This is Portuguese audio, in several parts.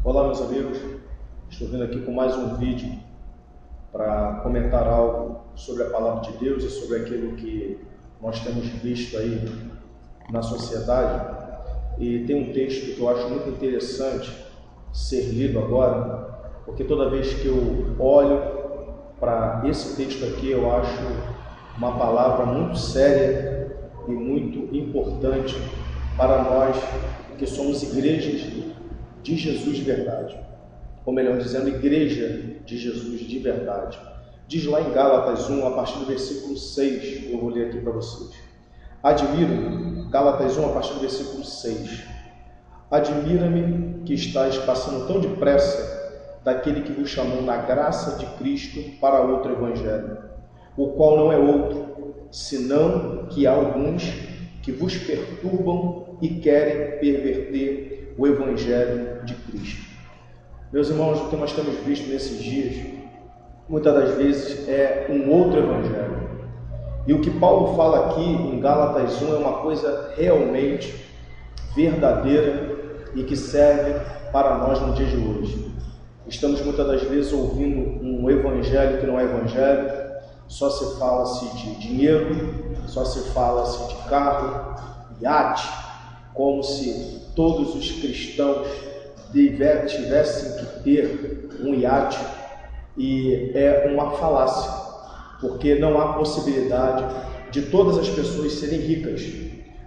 Olá, meus amigos, estou vindo aqui com mais um vídeo para comentar algo sobre a Palavra de Deus e sobre aquilo que nós temos visto aí na sociedade. E tem um texto que eu acho muito interessante ser lido agora, porque toda vez que eu olho para esse texto aqui, eu acho uma palavra muito séria e muito importante para nós que somos igrejas de Jesus de verdade, ou melhor dizendo, igreja de Jesus de verdade. Diz lá em Gálatas 1, a partir do versículo 6, eu vou ler aqui para vocês. Gálatas 1, a partir do versículo 6. Admira-me que estáis passando tão depressa daquele que vos chamou na graça de Cristo para outro evangelho, o qual não é outro, senão que há alguns que vos perturbam e querem perverter o Evangelho de Cristo. Meus irmãos, o que nós temos visto nesses dias, muitas das vezes, é um outro Evangelho. E o que Paulo fala aqui em Gálatas 1 é uma coisa realmente verdadeira e que serve para nós no dia de hoje. Estamos muitas das vezes ouvindo um Evangelho que não é Evangelho, só se fala-se de dinheiro, só se fala-se de carro, iate, como se todos os cristãos tivessem que ter um iate, e é uma falácia, porque não há possibilidade de todas as pessoas serem ricas,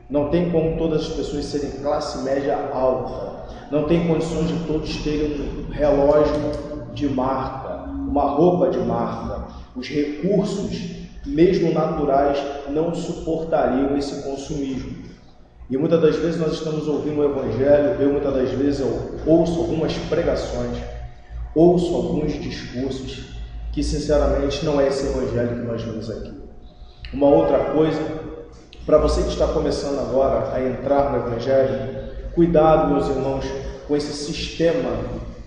não tem como todas as pessoas serem classe média alta, não tem condições de todos terem um relógio de marca, uma roupa de marca. Os recursos, mesmo naturais, não suportariam esse consumismo. E muitas das vezes nós estamos ouvindo o Evangelho, muitas das vezes eu ouço algumas pregações, ouço alguns discursos que sinceramente não é esse Evangelho que nós vemos aqui. Uma outra coisa, para você que está começando agora a entrar no Evangelho, cuidado, meus irmãos, com esse sistema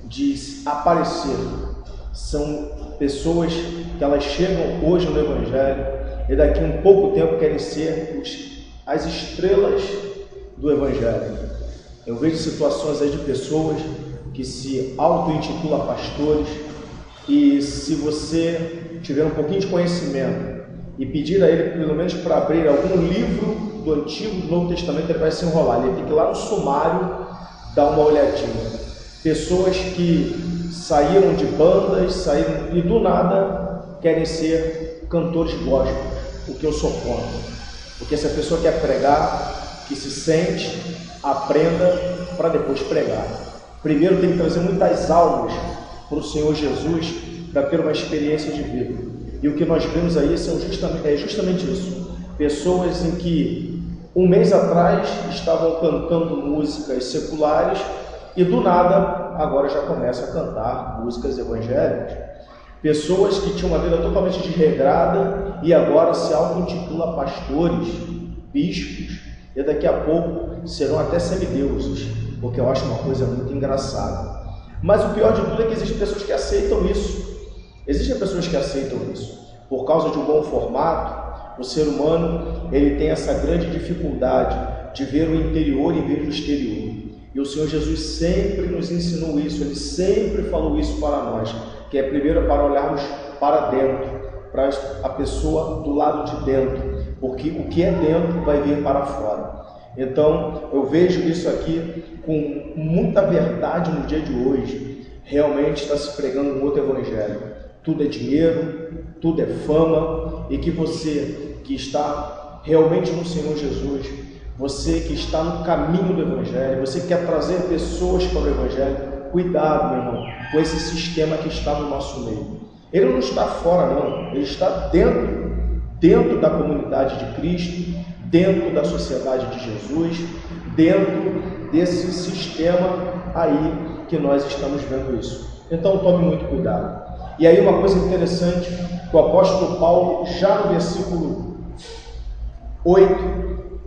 de aparecer. São pessoas que elas chegam hoje no Evangelho e daqui a um pouco tempo querem ser as estrelas do Evangelho. Eu vejo situações aí de pessoas que se auto-intitulam pastores, e se você tiver um pouquinho de conhecimento e pedir a ele pelo menos para abrir algum livro do Antigo e do Novo Testamento, ele vai se enrolar, ele tem que ir lá no sumário dar uma olhadinha. Pessoas que saíram de bandas, e do nada querem ser cantores gospel, o que eu sou contra. Porque se a pessoa quer pregar, que se sente, aprenda para depois pregar. Primeiro tem que trazer muitas almas para o Senhor Jesus, para ter uma experiência de vida. E o que nós vemos aí é justamente isso. Pessoas em que um mês atrás estavam cantando músicas seculares e do nada agora já começam a cantar músicas evangélicas. Pessoas que tinham uma vida totalmente desregrada e agora se auto-intitulam pastores, bispos, e daqui a pouco serão até semideuses, porque eu acho uma coisa muito engraçada. Mas o pior de tudo é que existem pessoas que aceitam isso. Existem pessoas que aceitam isso. Por causa de um bom formato, o ser humano ele tem essa grande dificuldade de ver o interior em vez do exterior. E o Senhor Jesus sempre nos ensinou isso, Ele sempre falou isso para nós, que é primeiro para olharmos para dentro, para a pessoa do lado de dentro, porque o que é dentro vai vir para fora. Então, eu vejo isso aqui com muita verdade no dia de hoje. Realmente está se pregando um outro evangelho. Tudo é dinheiro, tudo é fama, e que você que está realmente no Senhor Jesus, você que está no caminho do Evangelho, você que quer trazer pessoas para o Evangelho, cuidado, meu irmão, com esse sistema que está no nosso meio. Ele não está fora, não. Ele está dentro da comunidade de Cristo, dentro da sociedade de Jesus, dentro desse sistema aí que nós estamos vendo isso. Então, tome muito cuidado. E aí uma coisa interessante, que o apóstolo Paulo, já no versículo 8,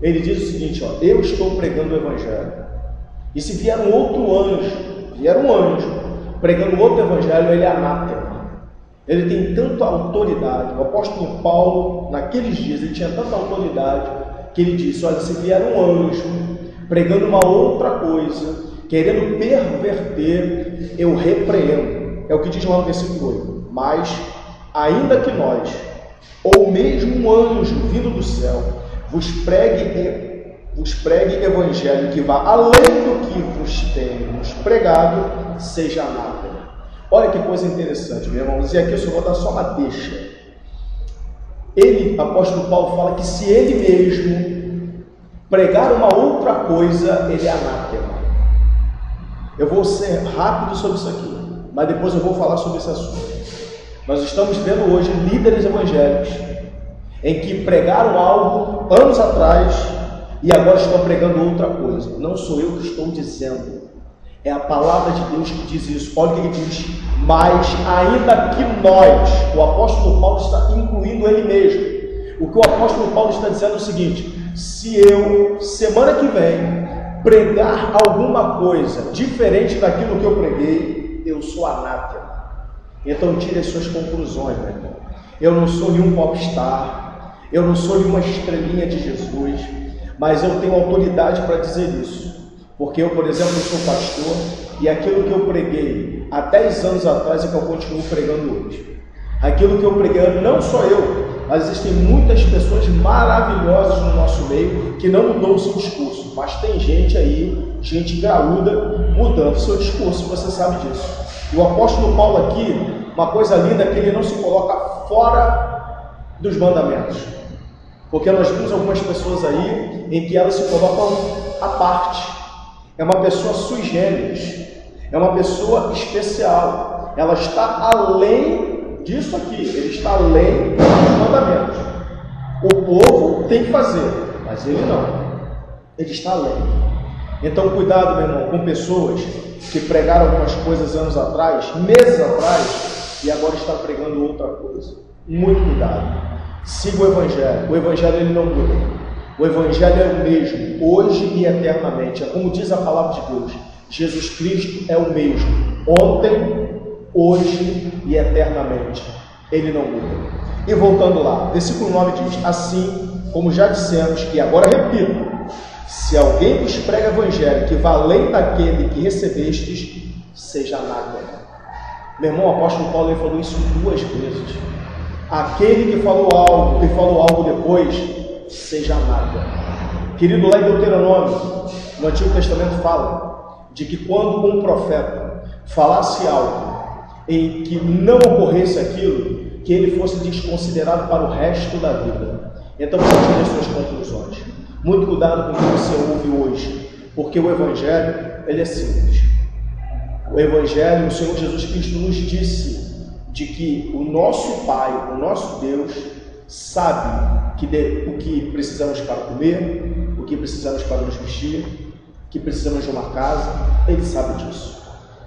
ele diz o seguinte, eu estou pregando o Evangelho. E se vier um anjo, pregando outro Evangelho, ele é anátema. Ele tem tanta autoridade. O apóstolo Paulo, naqueles dias, ele tinha tanta autoridade, que ele disse, olha, se vier um anjo pregando uma outra coisa, querendo perverter, eu repreendo. É o que diz lá no versículo 8. Mas, ainda que nós, ou mesmo um anjo vindo do céu, vos pregue evangelho que vá além do que vos temos pregado, seja anátema. Olha que coisa interessante, meu irmão. E aqui eu só vou dar só uma deixa. Apóstolo Paulo, fala que se ele mesmo pregar uma outra coisa, ele é anátema. Eu vou ser rápido sobre isso aqui, mas depois eu vou falar sobre esse assunto. Nós estamos vendo hoje líderes evangélicos em que pregaram algo anos atrás e agora estão pregando outra coisa. Não sou eu que estou dizendo, é a palavra de Deus que diz isso. Olha o que ele diz: mas ainda que nós, o apóstolo Paulo está incluindo ele mesmo. O que o apóstolo Paulo está dizendo é o seguinte: se eu, semana que vem, pregar alguma coisa diferente daquilo que eu preguei, eu sou anátema. Então tire as suas conclusões, meu irmão. Eu não sou nenhum popstar, eu não sou nenhuma estrelinha de Jesus, mas eu tenho autoridade para dizer isso. Porque eu, por exemplo, sou pastor e aquilo que eu preguei há 10 anos atrás é que eu continuo pregando hoje. Aquilo que eu preguei, não só eu, mas existem muitas pessoas maravilhosas no nosso meio que não mudou o seu discurso, mas tem gente aí, gente graúda, mudando o seu discurso, você sabe disso. E o apóstolo Paulo aqui, uma coisa linda é que ele não se coloca fora dos mandamentos. Porque nós vimos algumas pessoas aí em que elas se colocam à parte. É uma pessoa sui generis, é uma pessoa especial. Ela está além disso aqui, ele está além dos mandamentos. O povo tem que fazer, mas ele não. Ele está além. Então cuidado, meu irmão, com pessoas que pregaram algumas coisas anos atrás, meses atrás, e agora está pregando outra coisa. Muito cuidado. Siga o Evangelho. O Evangelho ele não muda. O Evangelho é o mesmo, hoje e eternamente. É como diz a palavra de Deus: Jesus Cristo é o mesmo, ontem, hoje e eternamente. Ele não muda. E voltando lá, versículo 9 diz: assim como já dissemos, e agora repito, se alguém vos prega Evangelho que vá além daquele que recebestes, seja anátema. Meu irmão, o apóstolo Paulo ele falou isso 2 vezes. Aquele que falou algo e falou algo depois, seja anátema. Querido, lá em Deuteronômio, no Antigo Testamento fala de que quando um profeta falasse algo em que não ocorresse aquilo, que ele fosse desconsiderado para o resto da vida. Então você tira as suas conclusões. Muito cuidado com o que você ouve hoje, porque o Evangelho ele é simples. O Evangelho, o Senhor Jesus Cristo nos disse de que o nosso Pai, o nosso Deus, sabe o que precisamos para comer, o que precisamos para nos vestir, que precisamos de uma casa. Ele sabe disso.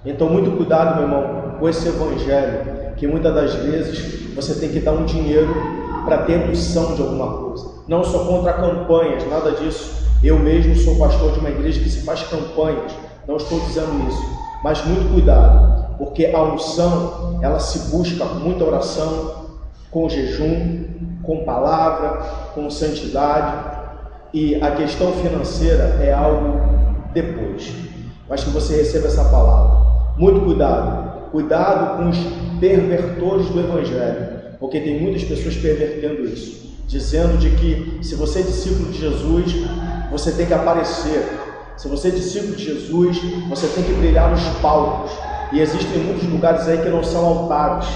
Então muito cuidado, meu irmão, com esse Evangelho, que muitas das vezes você tem que dar um dinheiro para ter noção de alguma coisa. Não sou contra campanhas, nada disso. Eu mesmo sou pastor de uma igreja que se faz campanhas, não estou dizendo isso. Mas muito cuidado, porque a unção, ela se busca com muita oração, com jejum, com palavra, com santidade. E a questão financeira é algo depois. Mas que você receba essa palavra. Muito cuidado. Cuidado com os pervertores do Evangelho, porque tem muitas pessoas pervertendo isso, dizendo de que se você é discípulo de Jesus, você tem que aparecer. Se você é discípulo de Jesus, você tem que brilhar nos palcos. E existem muitos lugares aí que não são altares,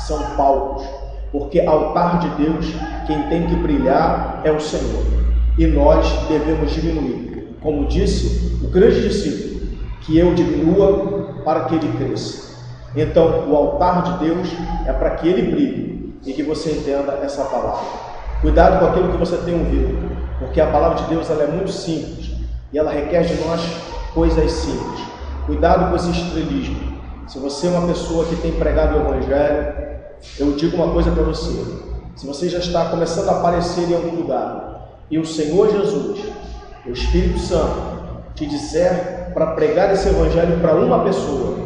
são palcos. Porque altar de Deus, quem tem que brilhar é o Senhor. E nós devemos diminuir. Como disse o grande discípulo, que eu diminua para que ele cresça. Então, o altar de Deus é para que ele brilhe e que você entenda essa palavra. Cuidado com aquilo que você tem ouvido, porque a palavra de Deus ela é muito simples e ela requer de nós coisas simples. Cuidado com esse estrelismo. Se você é uma pessoa que tem pregado o Evangelho, eu digo uma coisa para você: se você já está começando a aparecer em algum lugar e o Senhor Jesus, o Espírito Santo, te disser para pregar esse Evangelho para uma pessoa,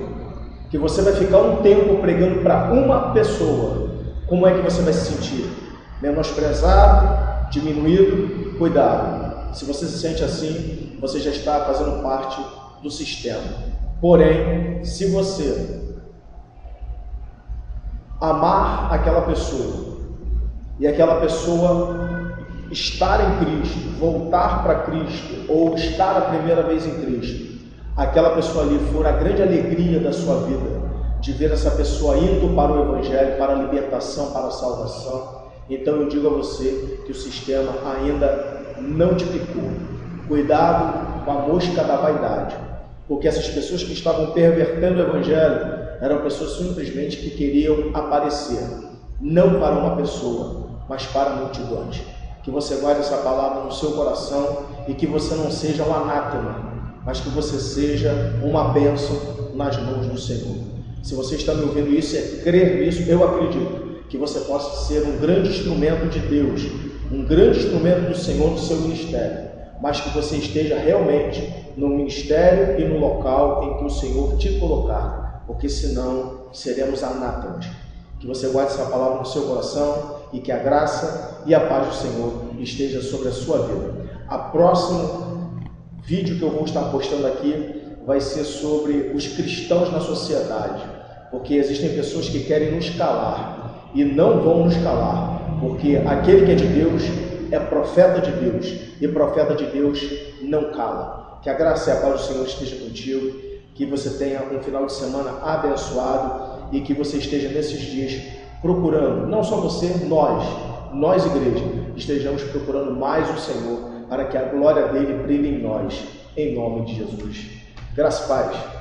que você vai ficar um tempo pregando para uma pessoa, como é que você vai se sentir? Menosprezado, diminuído? Cuidado. Se você se sente assim, você já está fazendo parte do sistema. Porém, se você amar aquela pessoa e aquela pessoa estar em Cristo, voltar para Cristo ou estar a primeira vez em Cristo, aquela pessoa ali for a grande alegria da sua vida, de ver essa pessoa indo para o Evangelho, para a libertação, para a salvação, então eu digo a você que o sistema ainda não te picou. Cuidado com a mosca da vaidade, porque essas pessoas que estavam pervertendo o Evangelho eram pessoas simplesmente que queriam aparecer, não para uma pessoa, mas para multidões. Que você guarde essa palavra no seu coração e que você não seja um anátema, mas que você seja uma bênção nas mãos do Senhor. Se você está me ouvindo isso, é crer nisso, eu acredito que você possa ser um grande instrumento de Deus, um grande instrumento do Senhor no seu ministério, mas que você esteja realmente no ministério e no local em que o Senhor te colocar, porque senão seremos anátemas. Que você guarde essa palavra no seu coração e que a graça e a paz do Senhor esteja sobre a sua vida. A próximo vídeo que eu vou estar postando aqui vai ser sobre os cristãos na sociedade, porque existem pessoas que querem nos calar e não vão nos calar, porque aquele que é de Deus é profeta de Deus e profeta de Deus não cala. Que a graça e a paz do Senhor esteja contigo, que você tenha um final de semana abençoado e que você esteja nesses dias procurando, não só você, nós igreja, estejamos procurando mais o Senhor para que a glória dele brilhe em nós, em nome de Jesus. Graças a Deus.